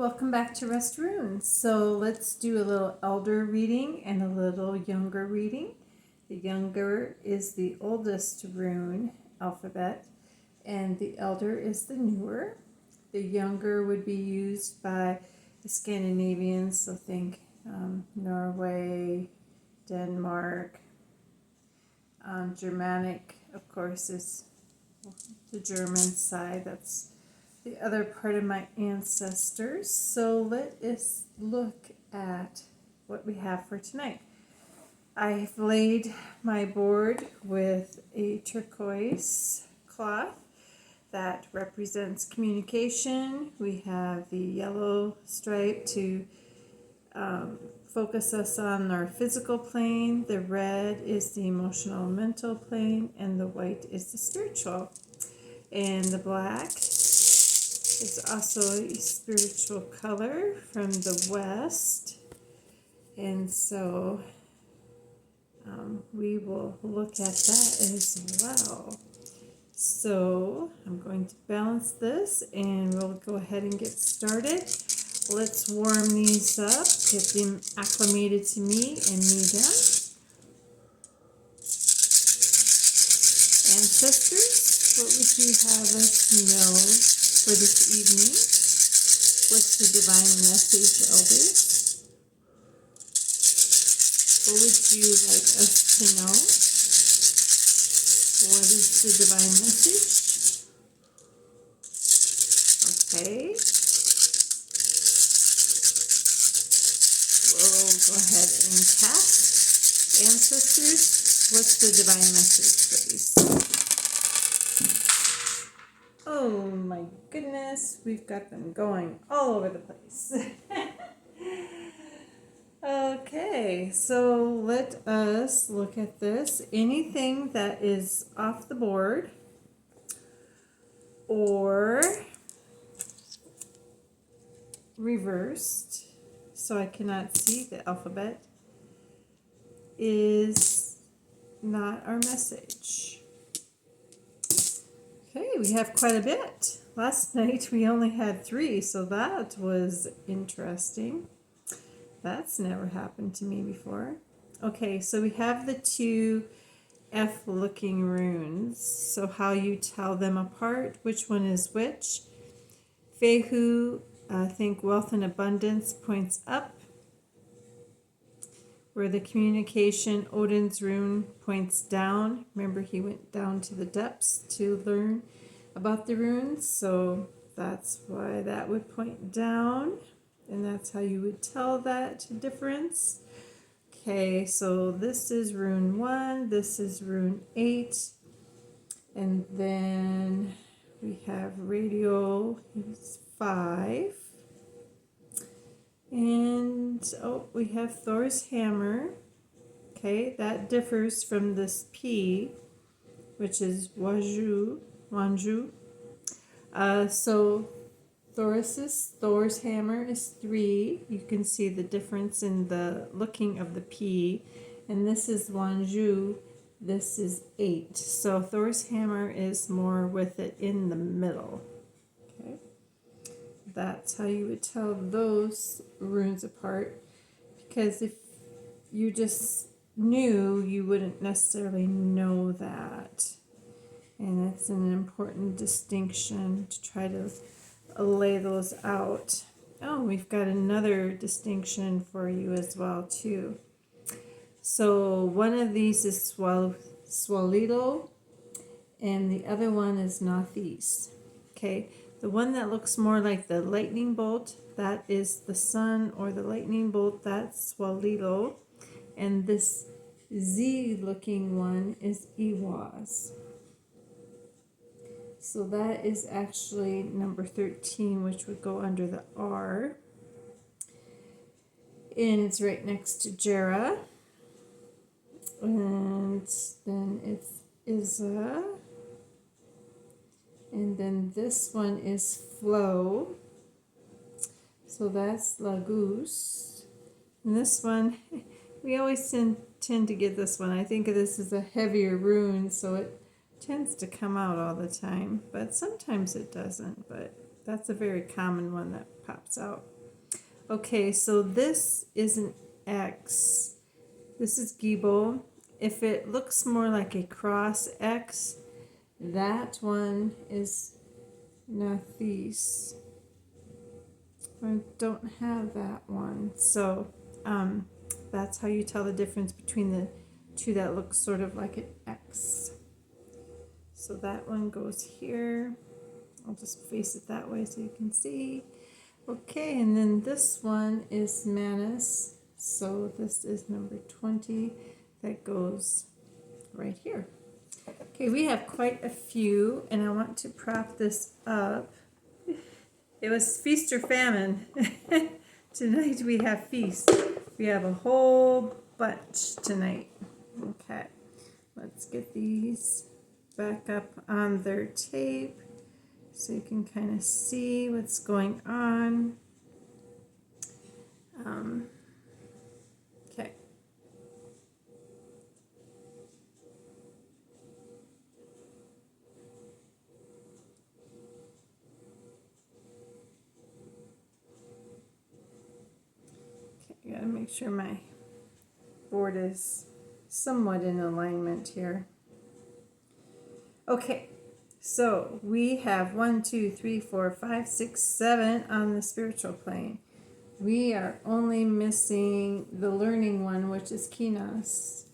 Welcome back to Rest Runes. So let's do a little elder reading and a little younger reading. The younger is the oldest rune alphabet, and the elder is the newer. The younger would be used by the Scandinavians, so think Norway, Denmark. Germanic, of course, is the German side. That's the other part of my ancestors. So let us look at what we have for tonight. I've laid my board with a turquoise cloth that represents communication. We have the yellow stripe to focus us on our physical plane. The red is the emotional mental plane, and the white is the spiritual. And the black is also a spiritual color from the west. And so we will look at that as well. So I'm going to balance this and we'll go ahead and get started. Let's warm these up, get them acclimated to me and me them. Ancestors, what would you have us know for this evening? What's the divine message, elders? What would you like us to know? What is the divine message? Okay. We'll go ahead and cast. Ancestors, what's the divine message, please? Oh my goodness, we've got them going all over the place. Okay, so let us look at this. Anything that is off the board or reversed, so I cannot see the alphabet, is not our message. Okay, we have quite a bit. Last night we only had 3, so that was interesting. That's never happened to me before. Okay, so we have the 2 F-looking runes. So how you tell them apart, which one is which. Fehu, think wealth and abundance, points up. Where the communication, Odin's rune, points down. Remember, he went down to the depths to learn about the runes, so that's why that would point down, and that's how you would tell that difference. Okay, so this is rune 1, this is rune 8, and then we have radio, it's 5. And, we have Thor's hammer. Okay, that differs from this P, which is Wanju. So Thor's hammer is 3. You can see the difference in the looking of the P. And this is Wanju. This is 8. So Thor's hammer is more with it in the middle. Okay. That's how you would tell those runes apart, because if you just knew, you wouldn't necessarily know that, and it's an important distinction to try to lay those out. Oh, we've got another distinction for you as well too. So one of these is Swalito, and the other one is Northeast. Okay. The one that looks more like the lightning bolt, that is the sun, or the lightning bolt, that's Swalito. And this Z-looking one is Iwas. So that is actually number 13, which would go under the R. And it's right next to Jera. And then it's Iza. And then this one is Flow. So that's Lagos. And this one, we always tend to get this one. I think this is a heavier rune, so it tends to come out all the time. But sometimes it doesn't. But that's a very common one that pops out. Okay, so this is an X. This is Gibel. If it looks more like a cross X, that one is Nathis. I don't have that one. So that's how you tell the difference between the two that look sort of like an X. So that one goes here. I'll just face it that way so you can see. Okay, and then this one is Manus. So this is number 20 that goes right here. Okay, we have quite a few, and I want to prop this up. It was feast or famine. Tonight we have feast. We have a whole bunch tonight. Okay, let's get these back up on their tape so you can kind of see what's going on. Okay. I gotta make sure my board is somewhat in alignment here. Okay, so we have 1, 2, 3, 4, 5, 6, 7 on the spiritual plane. We are only missing the learning one, which is Kinos.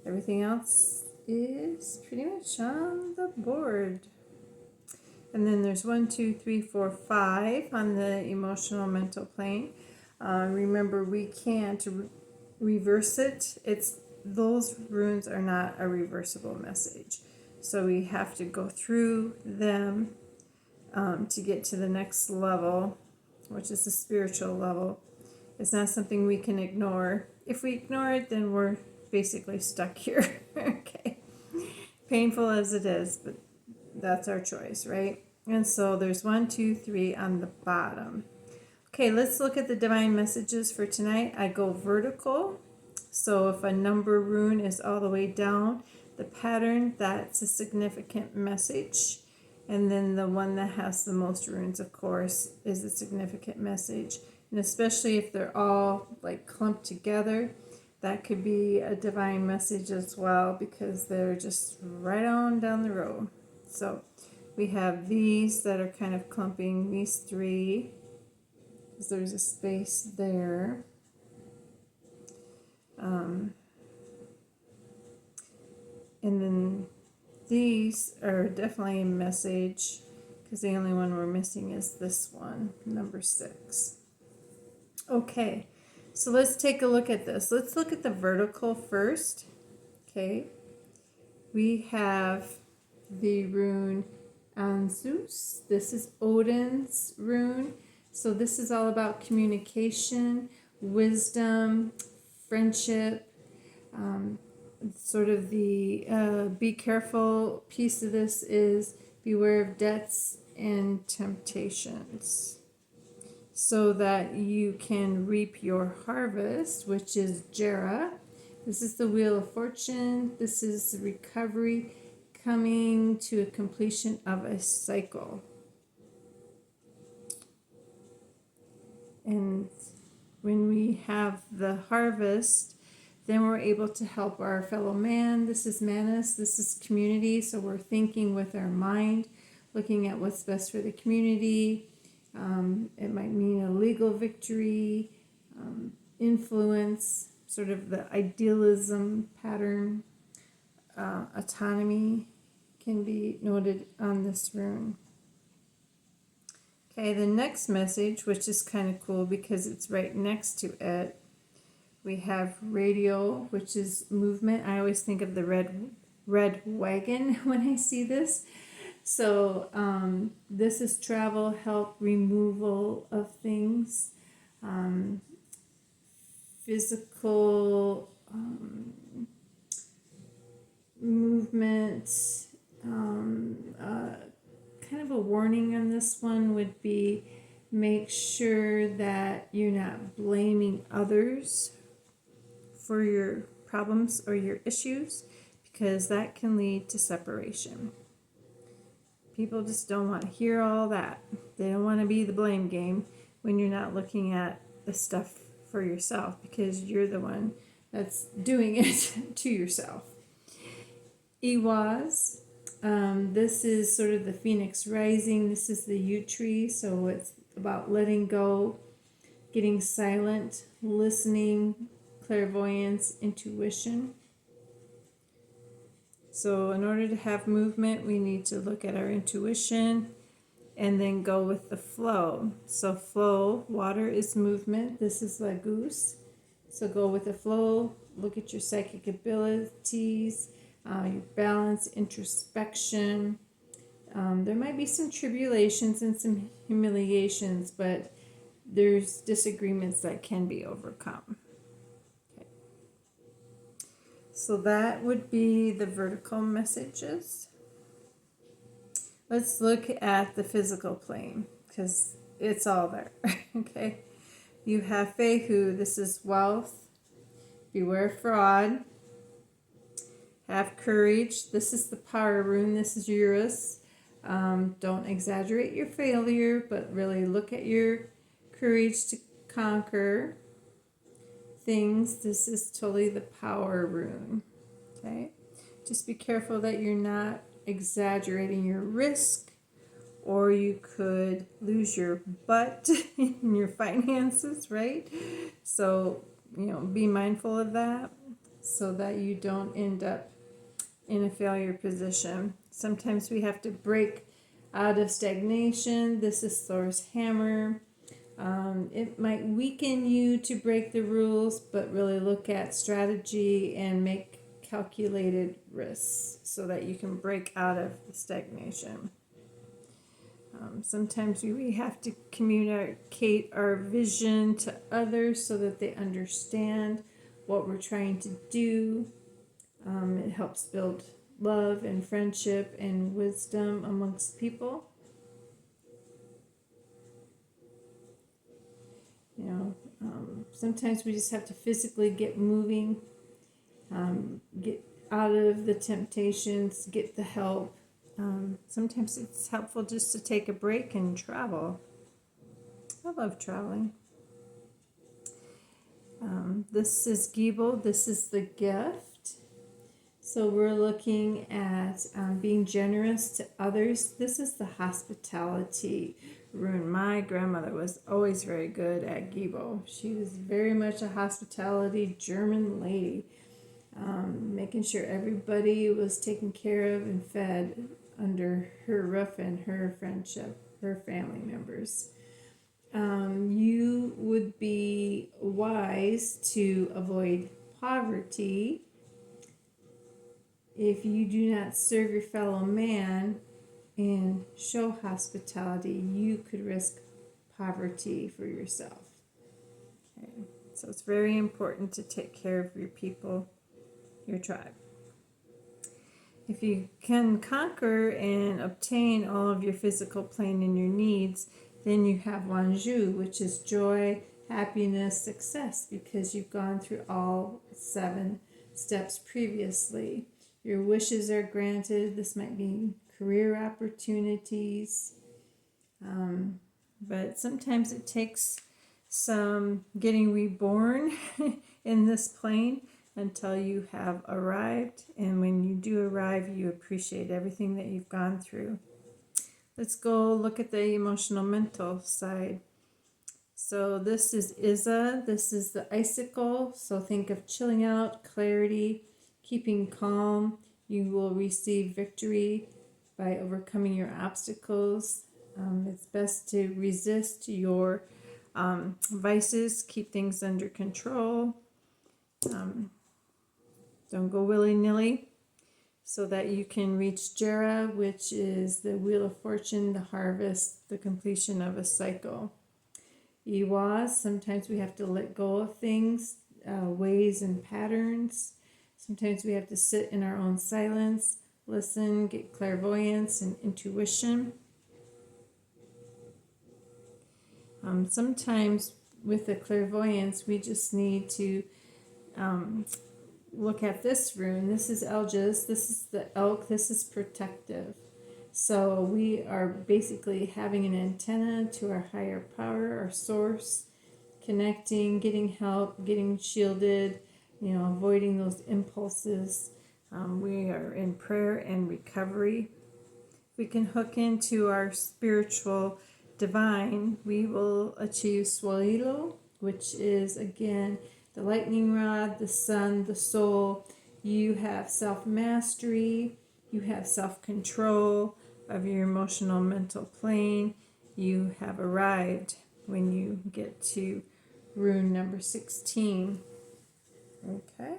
Everything else is pretty much on the board. And then there's 1, 2, 3, 4, 5 on the emotional mental plane. Remember, we can't reverse it. Those runes are not a reversible message. So we have to go through them to get to the next level, which is the spiritual level. It's not something we can ignore. If we ignore it, then we're basically stuck here. Okay. Painful as it is, but that's our choice, right? And so there's 1, 2, 3 on the bottom. Okay, let's look at the divine messages for tonight. I go vertical. So if a number rune is all the way down, the pattern, that's a significant message. And then the one that has the most runes, of course, is a significant message. And especially if they're all like clumped together, that could be a divine message as well, because they're just right on down the road. So we have these that are kind of clumping, these three, because there's a space there. And then these are definitely a message, because the only one we're missing is this one, number 6. Okay, so let's take a look at this. Let's look at the vertical first. Okay, we have the rune Anzus. This is Odin's rune. So this is all about communication, wisdom, friendship. Sort of the be careful piece of this is beware of debts and temptations, so that you can reap your harvest, which is Jera. This is the Wheel of Fortune. This is recovery, coming to a completion of a cycle. And when we have the harvest, then we're able to help our fellow man. This is Manus. This is community. So we're thinking with our mind, looking at what's best for the community. It might mean a legal victory, influence, sort of the idealism pattern. Autonomy can be noted on this rune. Okay, the next message, which is kind of cool because it's right next to it, we have radial, which is movement. I always think of the red wagon when I see this. So this is travel, help, removal of things, physical movement. Kind of a warning on this one would be, make sure that you're not blaming others for your problems or your issues, because that can lead to separation. People just don't want to hear all that. They don't want to be the blame game. when you're not looking at the stuff for yourself, because you're the one that's doing it to yourself. Iwas, this is sort of the phoenix rising. This is the yew tree, so it's about letting go, getting silent, listening, clairvoyance, intuition. So in order to have movement, we need to look at our intuition and then go with the flow. So flow, water is movement. This is la goose. So go with the flow, look at your psychic abilities, your balance, introspection. There might be some tribulations and some humiliations, but there's disagreements that can be overcome. Okay. So that would be the vertical messages. Let's look at the physical plane, because it's all there. Okay. You have Fehu, this is wealth. Beware fraud. Have courage. This is the power rune. This is Eurus. Don't exaggerate your failure, but really look at your courage to conquer things. This is totally the power rune. Okay. Just be careful that you're not exaggerating your risk, or you could lose your butt in your finances, right? So, be mindful of that so that you don't end up in a failure position. Sometimes we have to break out of stagnation. This is Thor's hammer. It might weaken you to break the rules, but really look at strategy and make calculated risks so that you can break out of the stagnation. Sometimes we have to communicate our vision to others so that they understand what we're trying to do. It helps build love and friendship and wisdom amongst people. Sometimes we just have to physically get moving, get out of the temptations, get the help. Sometimes it's helpful just to take a break and travel. I love traveling. This is Giebel. This is the gift. So we're looking at being generous to others. This is the hospitality rune. My grandmother was always very good at Giebel. She was very much a hospitality German lady, making sure everybody was taken care of and fed under her roof and her friendship, her family members. You would be wise to avoid poverty. If you do not serve your fellow man and show hospitality, you could risk poverty for yourself. Okay. So it's very important to take care of your people, your tribe. If you can conquer and obtain all of your physical plane and your needs, then you have Wanju, which is joy, happiness, success, because you've gone through all 7 steps previously. Your wishes are granted. This might be career opportunities. But sometimes it takes some getting reborn in this plane until you have arrived. And when you do arrive, you appreciate everything that you've gone through. Let's go look at the emotional mental side. So this is Iza. This is the icicle. So think of chilling out, clarity, keeping calm. You will receive victory by overcoming your obstacles. It's best to resist your vices, keep things under control. Don't go willy-nilly, so that you can reach Jera, which is the Wheel of Fortune, the harvest, the completion of a cycle. Iwas, sometimes we have to let go of things, ways and patterns. Sometimes we have to sit in our own silence, listen, get clairvoyance and intuition. Sometimes with the clairvoyance, we just need to look at this rune. This is Elgis. This is the elk. This is protective. So we are basically having an antenna to our higher power, our source, connecting, getting help, getting shielded, avoiding those impulses. We are in prayer and recovery. If we can hook into our spiritual divine, we will achieve Swalilo, which is again the lightning rod, the sun, the soul. You have self-mastery, you have self-control of your emotional mental plane. You have arrived when you get to rune number 16. Okay.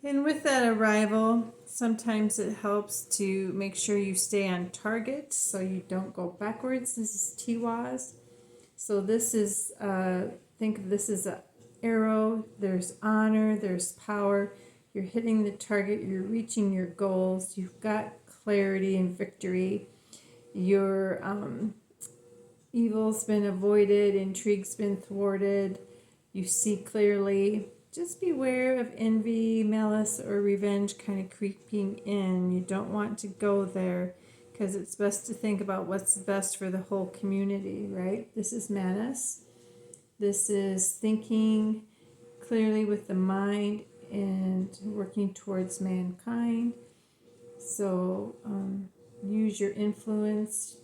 And with that arrival, sometimes it helps to make sure you stay on target so you don't go backwards. This is Tiwaz. So this is, think of this as an arrow. There's honor, there's power. You're hitting the target, you're reaching your goals. You've got clarity and victory. Your evil's been avoided, intrigue's been thwarted. You see clearly. Just beware of envy, malice, or revenge kind of creeping in. You don't want to go there because it's best to think about what's best for the whole community, right? This is Manas. This is thinking clearly with the mind and working towards mankind. So use your influence,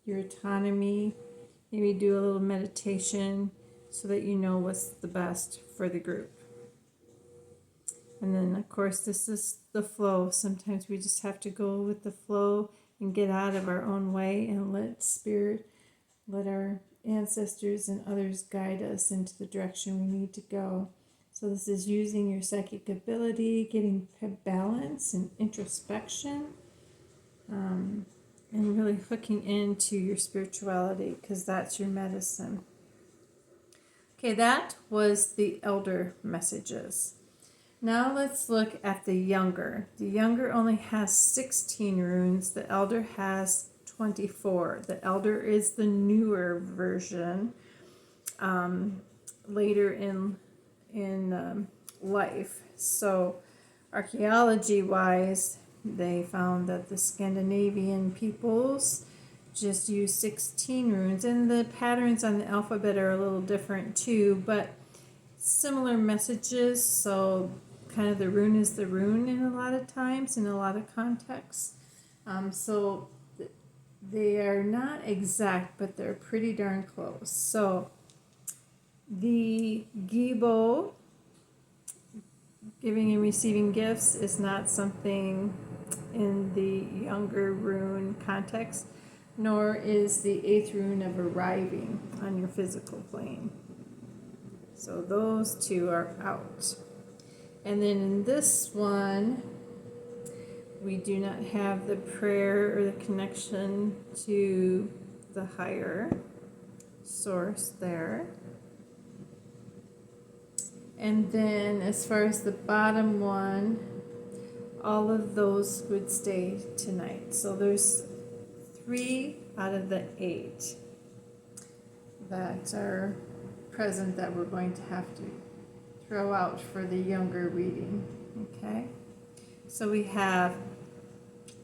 your autonomy, maybe do a little meditation so that you know what's the best for the group. And then, of course, this is the flow. Sometimes we just have to go with the flow and get out of our own way and let Spirit, let our ancestors and others guide us into the direction we need to go. So this is using your psychic ability, getting balance and introspection, and really hooking into your spirituality because that's your medicine. Okay, that was the elder messages. Now let's look at the younger. The younger only has 16 runes. The elder has 24. The elder is the newer version, later in life. So archaeology-wise, they found that the Scandinavian peoples just use 16 runes, and the patterns on the alphabet are a little different too, but similar messages. So kind of the rune is the rune in a lot of times, in a lot of contexts. So they are not exact, but they're pretty darn close. So the Gibo, giving and receiving gifts, is not something in the younger rune context, nor is the 8th rune of arriving on your physical plane. So those two are out. And then in this one, we do not have the prayer or the connection to the higher source there. And then as far as the bottom one, all of those would stay tonight. So there's 3 out of the 8 that are present that we're going to have to throw out for the younger reading. Okay, so we have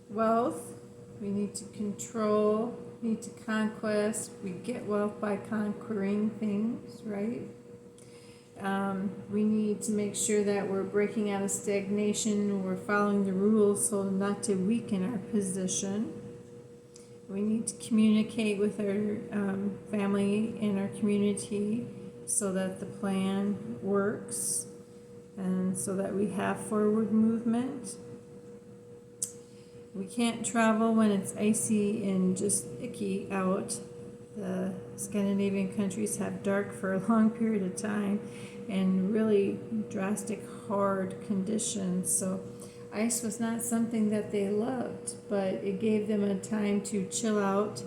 wealth, we need to control, we need to conquest, we get wealth by conquering things, right? We need to make sure that we're breaking out of stagnation, we're following the rules so not to weaken our position. We need to communicate with our family and our community so that the plan works and so that we have forward movement. We can't travel when it's icy and just icky out. The Scandinavian countries have dark for a long period of time and really drastic, hard conditions. So ice was not something that they loved, but it gave them a time to chill out,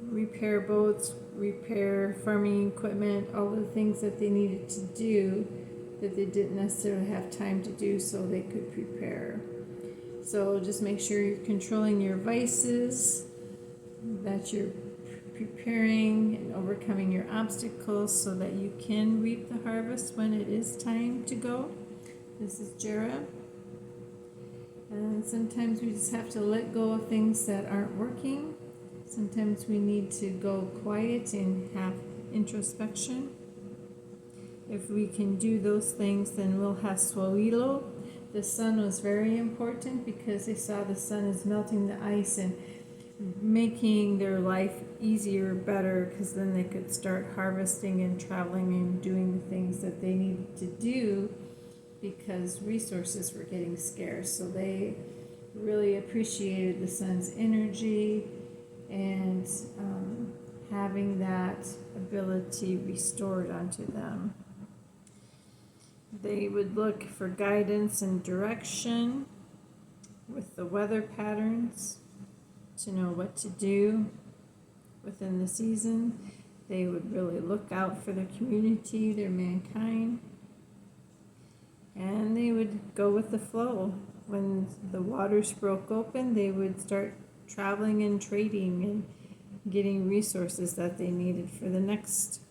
repair boats, repair farming equipment, all the things that they needed to do that they didn't necessarily have time to do so they could prepare. So just make sure you're controlling your vices, that you're preparing and overcoming your obstacles so that you can reap the harvest when it is time to go. This is Jera. And sometimes we just have to let go of things that aren't working. Sometimes we need to go quiet and have introspection. If we can do those things, then we'll have suelo. The sun was very important because they saw the sun is melting the ice and making their life easier, better, because then they could start harvesting and traveling and doing the things that they needed to do because resources were getting scarce. So they really appreciated the sun's energy and having that ability restored onto them. They would look for guidance and direction with the weather patterns to know what to do within the season. They would really look out for their community, their mankind, and they would go with the flow. When the waters broke open, they would start traveling and trading and getting resources that they needed for the next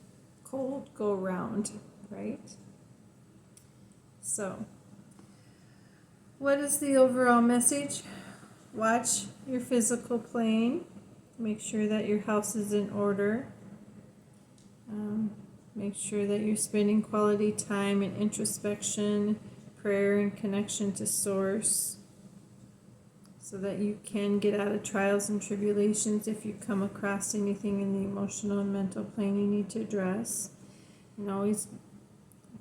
cold go round, right? So, what is the overall message? Watch your physical plane. Make sure that your house is in order. Make sure that you're spending quality time in introspection, prayer, and connection to Source so that you can get out of trials and tribulations if you come across anything in the emotional and mental plane you need to address. And always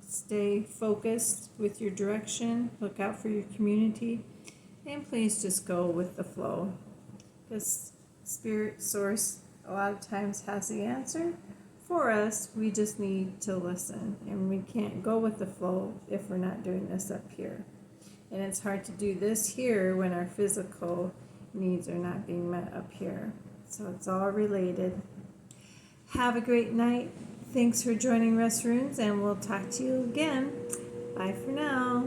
stay focused with your direction. Look out for your community. And please just go with the flow. Because Spirit Source a lot of times has the answer. For us, we just need to listen. And we can't go with the flow if we're not doing this up here. And it's hard to do this here when our physical needs are not being met up here. So it's all related. Have a great night. Thanks for joining Rest Runes, and we'll talk to you again. Bye for now.